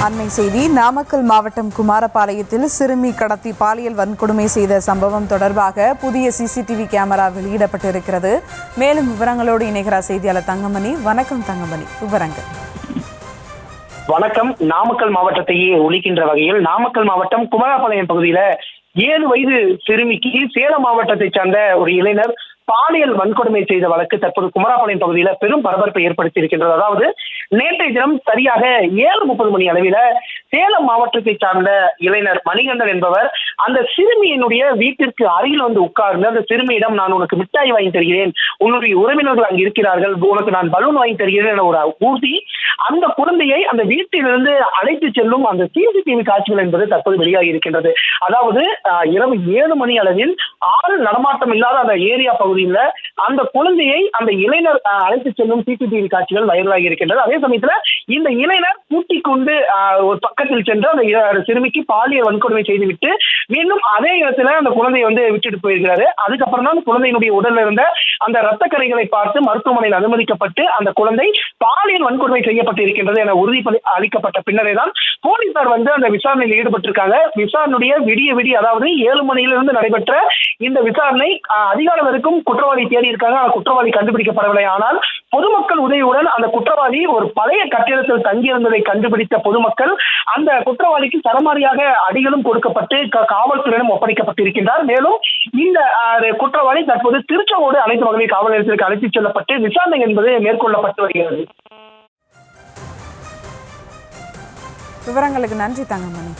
அண்மை செய்தி. நாமக்கல் மாவட்டம் குமாரபாளையத்தில் சிறுமி கடத்தி பாலியல் வன்கொடுமை செய்த சம்பவம் தொடர்பாக புதிய சிசிடிவி கேமரா வெளியிடப்பட்டிருக்கிறது. மேலும் விவரங்களோடு இணைகிறார் செய்தியாளர் தங்கமணி. வணக்கம் தங்கமணி, விவரங்கள். வணக்கம். நாமக்கல் மாவட்டத்தையே ஒழிக்கின்ற வகையில் நாமக்கல் மாவட்டம் குமாரபாளையம் பகுதியில 7 வயது சிறுமிக்கு சேலம் மாவட்டத்தை சார்ந்த ஒரு இளைஞர் பாலியல் வன்கொடுமை செய்த வழக்கு தற்போது குமாரபாளையம் பகுதியில பெரும் பரபரப்பை ஏற்படுத்தி இருக்கின்றது. அதாவது நேற்றைய தினம் சரியாக 7:30 மணி அளவில சேலம் மாவட்டத்தை சார்ந்த இளைஞர் மணிகண்டன் என்பவர் அந்த சிறுமியினுடைய வீட்டிற்கு அருகில் வந்து உட்கார்ந்து அந்த சிறுமியிடம், நான் உனக்கு மிட்டாய் வாங்கி தருகிறேன், உன்னுடைய உறவினர்கள் அங்கு இருக்கிறார்கள், உனக்கு நான் பலூன் வாங்கி தருகிறேன் என ஒரு ஊர்தி அந்த குழந்தையை அந்த வீட்டிலிருந்து அழைத்து செல்லும் அந்த சிசிடிவி காட்சிகள் என்பது தற்போது வெளியாகி இருக்கின்றது. அதாவது இரவு 7 மணி அளவில் ஆள் நடமாட்டம் இல்லாத அந்த ஏரியா பகுதியில் அந்த குழந்தையை அந்த இளைஞர் அழைத்து செல்லும் சிசிடிவி காட்சிகள் வைரலாகி இருக்கின்றது. அதே சமயத்துல இந்த இளைஞர் கூட்டிக் கொண்டு ஒரு பக்கத்தில் சென்று அந்த சிறுமிக்கு பாலியல் வன்கொடுமை செய்துவிட்டு மீண்டும் அதே இடத்துல அந்த குழந்தையை விட்டுட்டு போயிருக்கிறாரு. அதுக்கப்புறம் தான் அந்த குழந்தையினுடைய உடல்ல இருந்த அந்த ரத்த கரைகளை பார்த்து மருத்துவமனையில் அனுமதிக்கப்பட்டு அந்த குழந்தை பாலியல் வன்கொடுமை செய்யப்பட்டு இருக்கின்றது என உறுதி அளிக்கப்பட்ட பின்னரே தான் போலீசார் அந்த விசாரணையில் ஈடுபட்டிருக்காங்க. விசாரணையுடைய விடிய அதாவது 7 மணியிலிருந்து நடைபெற்ற இந்த விசாரணை அதிகாரம் வரைக்கும் குற்றவாளி தேடி இருக்காங்க. அந்த குற்றவாளி கண்டுபிடிக்கப்படவில்லை. ஆனால் பொதுமக்கள் உதவியுடன் அந்த குற்றவாளி ஒரு பழைய கட்டிடத்தில் தங்கியிருந்ததை கண்டுபிடித்த பொதுமக்கள் அந்த குற்றவாளிக்கு சரமாரியாக அடிகளும் கொடுக்கப்பட்டு காவல்துறையிடம் ஒப்படைக்கப்பட்டிருக்கின்றார். மேலும் இந்த குற்றவாளி தற்போது திருச்செங்கோடு அனைத்து மகளிர் காவல் நிலையத்திற்கு அழைத்துச் செல்லப்பட்டு விசாரணை என்பது மேற்கொள்ளப்பட்டு வருகிறது. விவரங்களுக்கு நன்றி தங்கமணி.